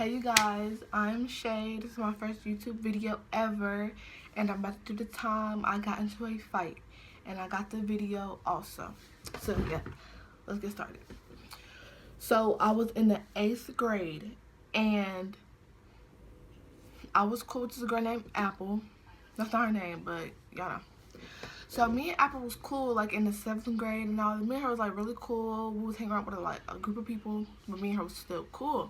Hey you guys, I'm Shay. This is my first YouTube video ever, and I'm about to do the time I got into a fight, and I got the video also. So yeah, let's get started. So I was in the 8th grade, and I was cool with this girl named Apple. That's not her name, but y'all know. So me and Apple was cool like in the 7th grade and all. Me and her was like really cool. We was hanging out with like a group of people, but me and her was still cool.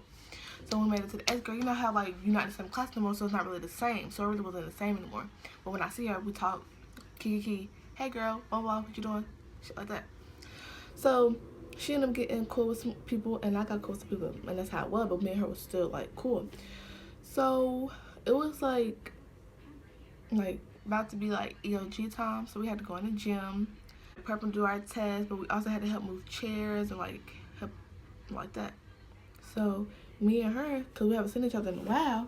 So when we made it to the 8th grade, you know how like you're not in the same class anymore, so it's not really the same. So it really wasn't the same anymore. But when I see her, we talk, kiki, hey girl, blah blah, what you doing? Shit like that. So she ended up getting cool with some people, and I got cool with some people, and that's how it was. But me and her was still like cool. So it was like about to be like EOG time, so we had to go in the gym, prep and do our test, but we also had to help move chairs and like help like that. So me and her, because we haven't seen each other in a while,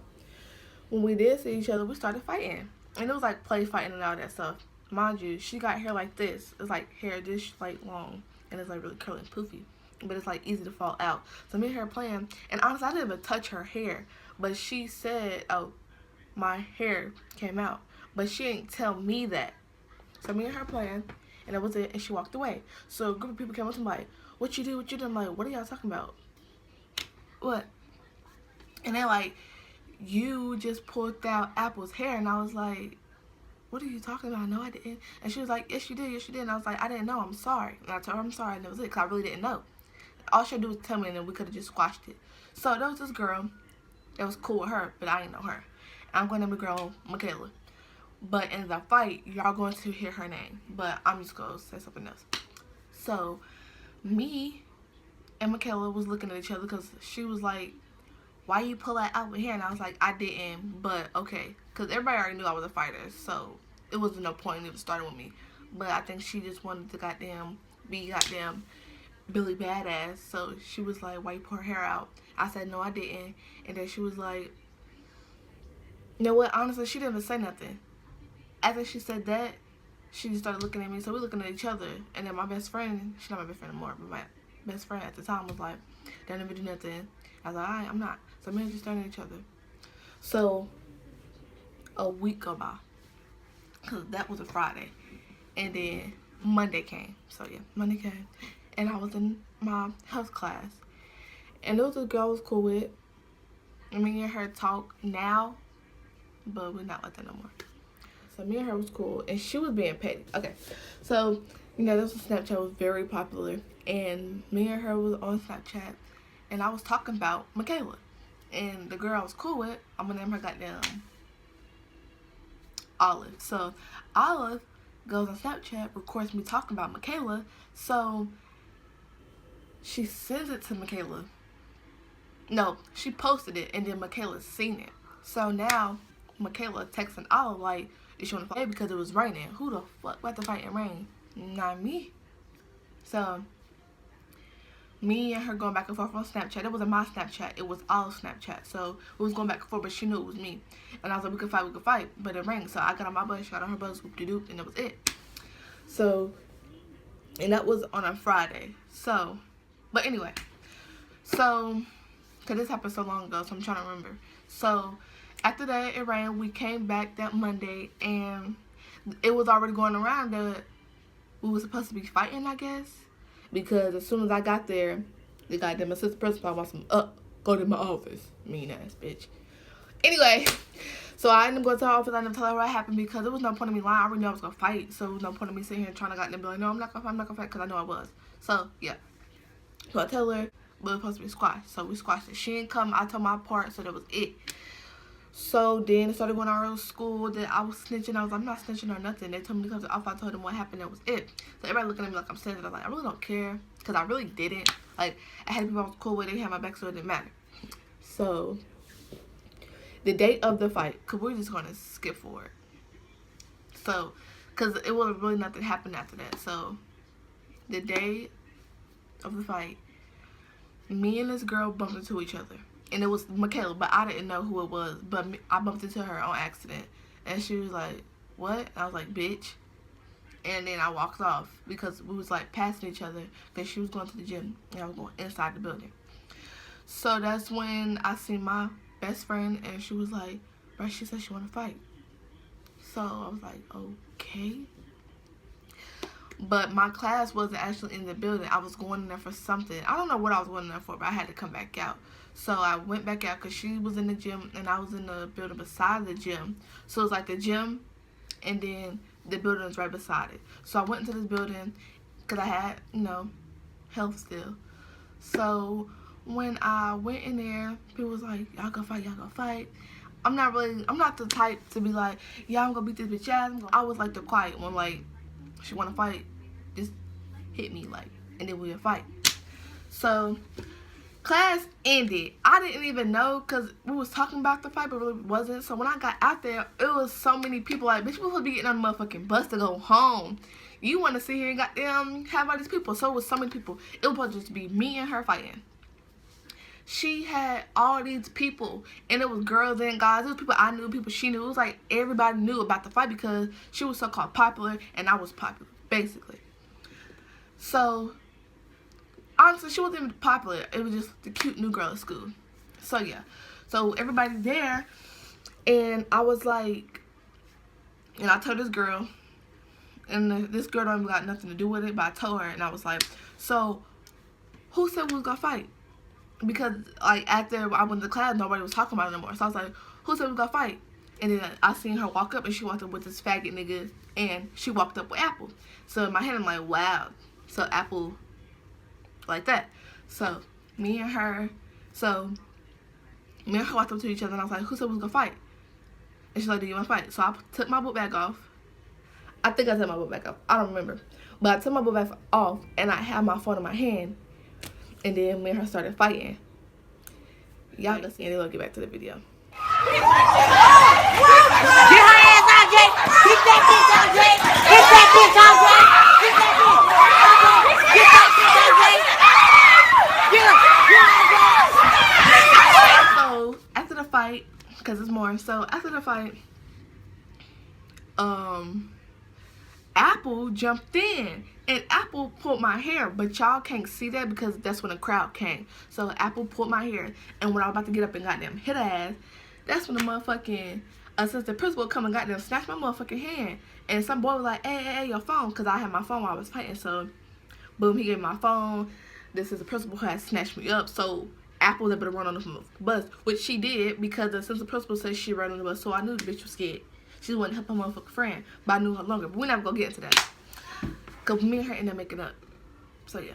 when we did see each other, we started fighting. And it was like play fighting and all that stuff. Mind you, she got hair like this. It's like hair this like long, and it's like really curly and poofy, but it's like easy to fall out. So me and her playing, and honestly I didn't even touch her hair, but she said, oh, my hair came out, but she didn't tell me that. So me and her playing, and that was it, and she walked away. So a group of people came up to me like, what you do, what you do? I'm like, what are y'all talking about? What? And they're like, you just pulled out Apple's hair. And I was like, what are you talking about? No, I didn't. And she was like, yes, you did. Yes, you did. And I was like, I didn't know. I'm sorry. And I told her I'm sorry. And that was it, because I really didn't know. All she had to do was tell me, and then we could have just squashed it. So there was this girl that was cool with her, but I didn't know her. And I'm going to name the girl Michaela. But in the fight, y'all going to hear her name. But I'm just going to say something else. So me and Michaela was looking at each other because she was like, why you pull that out with hair? And I was like, I didn't, but okay. Because everybody already knew I was a fighter, so it wasn't no point in even starting with me. But I think she just wanted to be goddamn Billy Badass. So she was like, why you pull her hair out? I said, no, I didn't. And then she was like, you know what? Honestly, she didn't even say nothing. After she said that, she just started looking at me. So we looking at each other. And then my best friend, she's not my best friend anymore, but my best friend at the time was like, don't even do nothing. I was like, alright, I'm not. So me and just staring at each other. So a week go by, because that was a Friday. And then Monday came. So yeah, Monday came. And I was in my health class. And there was a girl I was cool with. And me and her talk now, but we're not like that no more. So me and her was cool, and she was being petty. Okay, so you know, this was Snapchat was very popular, and me and her was on Snapchat, and I was talking about Michaela, and the girl I was cool with, I'm gonna name her goddamn Olive. So Olive goes on Snapchat, records me talking about Michaela, so she sends it to Michaela. No, she posted it, and then Michaela seen it. So now Michaela texting Olive like, did you want to fight? Because it was raining. Who the fuck about to fight in rain? Not me. So me and her going back and forth on Snapchat. It wasn't my Snapchat. It was Olive's Snapchat. So we was going back and forth, but she knew it was me. And I was like, we could fight. But it rained. So I got on my bus, she got on her bus, whoop-de-doop, and that was it. So, and that was on a Friday. So, but anyway. So, because this happened so long ago, so I'm trying to remember. So, after that, it rained. We came back that Monday, and it was already going around that we were supposed to be fighting, I guess. Because as soon as I got there, the goddamn assistant principal wants me go to my office. Mean ass bitch. Anyway, so I ended up going to her office. I didn't tell her what happened because there was no point in me lying. I already knew I was going to fight. So there was no point in me sitting here trying to goddamn be like, no, I'm not going to fight because I know I was. So, yeah. So I tell her, we were supposed to be squashed. So we squashed it. She didn't come. I told my part, so that was it. So then it started going on around school that I was snitching. I was like, I'm not snitching or nothing. They told me to come to the office. I told them what happened. That was it. So everybody looking at me like I'm snitching. I was like, I really don't care. Because I really didn't. Like, I had people I was cool with. They had my back, so it didn't matter. So, the date of the fight. Because we're just going to skip forward. So, because it was really nothing happened after that. So, the day of the fight, me and this girl bumped into each other. And it was Michaela, but I didn't know who it was. But I bumped into her on accident. And she was like, what? And I was like, bitch. And then I walked off because we was like passing each other because she was going to the gym and I was going inside the building. So that's when I seen my best friend, and she was like, bro, she said she want to fight. So I was like, okay. But my class wasn't actually in the building. I was going in there for something. I don't know what I was going in there for, but I had to come back out. So I went back out because she was in the gym and I was in the building beside the gym. So it was like the gym and then the building was right beside it. So I went into this building because I had, you know, health still. So when I went in there, people was like, y'all gonna fight, y'all gonna fight. I'm not the type to be like, yeah, I'm gonna beat this bitch ass. I was like the quiet one, like, she wanna fight, just hit me, like, and then we'll fight. So class ended. I didn't even know because we was talking about the fight, but really wasn't. So when I got out there, it was so many people. Like, bitch, people would be getting on the motherfucking bus to go home. You want to sit here and goddamn have all these people. So it was so many people. It was supposed to just be me and her fighting. She had all these people, and it was girls and guys. It was people I knew, people she knew. It was like everybody knew about the fight because she was so-called popular, and I was popular, basically. So honestly, she wasn't even popular. It was just the cute new girl at school. So yeah. So everybody there, and I was like, and I told this girl, and this girl don't even got nothing to do with it, but I told her, and I was like, so who said we was gonna fight? Because like after I went to class, nobody was talking about it anymore. So I was like, who said we was gonna fight? And then I seen her walk up, and she walked up with this faggot nigga, and she walked up with Apple. So in my head, I'm like, wow. So Apple, like that. So me and her walked up to each other, and I was like, who said we was gonna fight? And she's like, do you want to fight? So I took my book bag off. I think I took my book bag off. I don't remember. But I took my book bag off, and I had my phone in my hand. And then me and her started fighting. Y'all gonna see it. We'll get back to the video. Get her ass out, Jay! Get that bitch out, Jay! Get that bitch out, Jay! Get that bitch! Get that bitch out, Jay! Get her! Get her, Jay! So after the fight, because it's more. So after the fight, Apple jumped in. And Apple pulled my hair, but y'all can't see that because that's when the crowd came. So Apple pulled my hair, and when I was about to get up and goddamn hit her ass, that's when the motherfucking assistant principal come and goddamn snatched my motherfucking hand. And some boy was like, hey, your phone, because I had my phone while I was fighting. So, boom, he gave me my phone. This is the principal who had snatched me up. So Apple was able to run on the bus, which she did because the assistant principal said she ran on the bus. So I knew the bitch was scared. She wanted to help her motherfucking friend, but I knew her longer. But we're never gonna get into that. Cause me and her ended up making up. So yeah.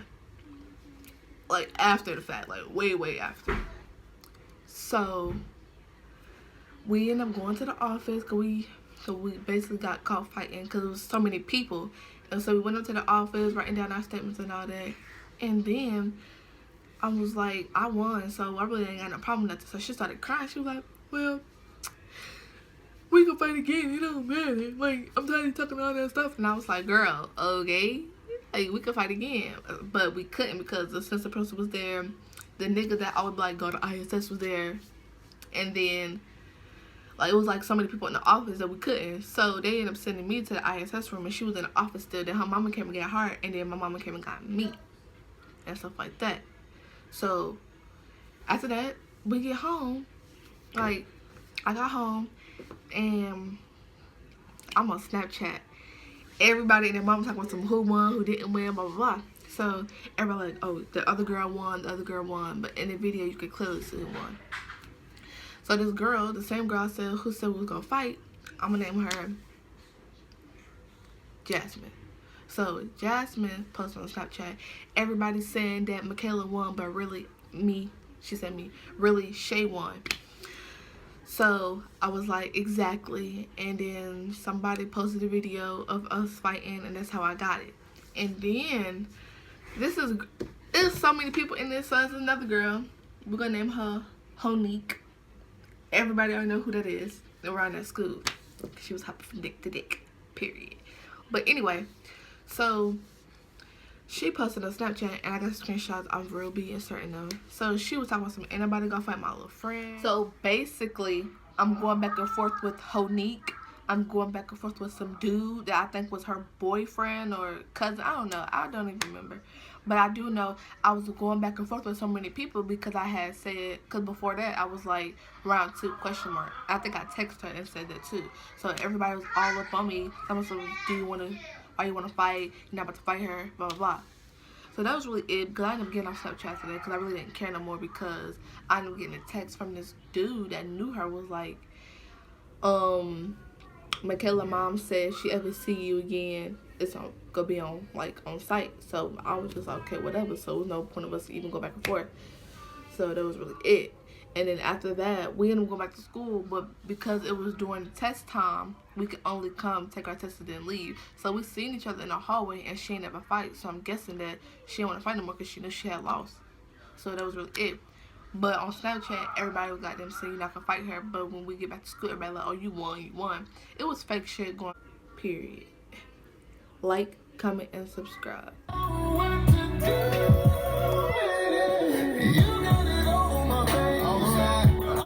Like after the fact, like way after. So we ended up going to the office cause we basically got caught fighting because there was so many people. And so we went up to the office, writing down our statements and all that. And then I was like, I won, so I really ain't got no problem with that. So she started crying. She was like, well, we can fight again, it don't matter. Like, I'm tired of talking all that stuff. And I was like, girl, okay. Like, we could fight again. But we couldn't because the assistant principal was there. The nigga that I would, like, go to ISS was there. And then, like, it was, like, so many people in the office that we couldn't. So they ended up sending me to the ISS room. And she was in the office still. Then her mama came and got her. And then my mama came and got me. And stuff like that. So, after that, we get home. Like, I got home. And I'm on Snapchat. Everybody and their mom talking about some who won, who didn't win, blah, blah, blah. So everybody like, oh, the other girl won, the other girl won. But in the video, you could clearly see who won. So this girl, the same girl who said we was going to fight, I'm going to name her Jasmine. So Jasmine posted on Snapchat, everybody saying that Michaela won, but really me, she said me, really Shay won. So I was like, exactly. And then somebody posted a video of us fighting, and that's how I got it. And then there's so many people in this. So it's another girl. We're gonna name her Honique. Everybody already know who that is. They were around at school. She was hopping from dick to dick. Period. But anyway, so she posted on Snapchat, and I got screenshots. I'm real be inserting them. So she was talking about some, ain't nobody gonna fight my little friend. So basically, I'm going back and forth with Honique I'm going back and forth with some dude that I think was her boyfriend or cousin. I don't know. I don't even remember. But I do know I was going back and forth with so many people because I had said, because before that I was like round 2 question mark. I think I texted her and said that too. So everybody was all up on me. I was like, do you want to, why you want to fight? You're not about to fight her, blah, blah, blah. So that was really it because I ended up getting off Snapchat today because I really didn't care no more because I ended up getting a text from this dude that knew her was like, Michaela mom said she ever see you again, it's gonna be on site. So I was just like, okay, whatever. So there was no point of us even go back and forth. So that was really it. And then after that, we ended up going back to school, but because it was during the test time, we could only come take our test and then leave. So we seen each other in the hallway, and she ain't never fight. So I'm guessing that she didn't want to fight no more because she knew she had lost. So that was really it. But on Snapchat, everybody was like them saying you're not gonna fight her. But when we get back to school, everybody like, oh, you won, you won. It was fake shit going. Period. Like, comment, and subscribe.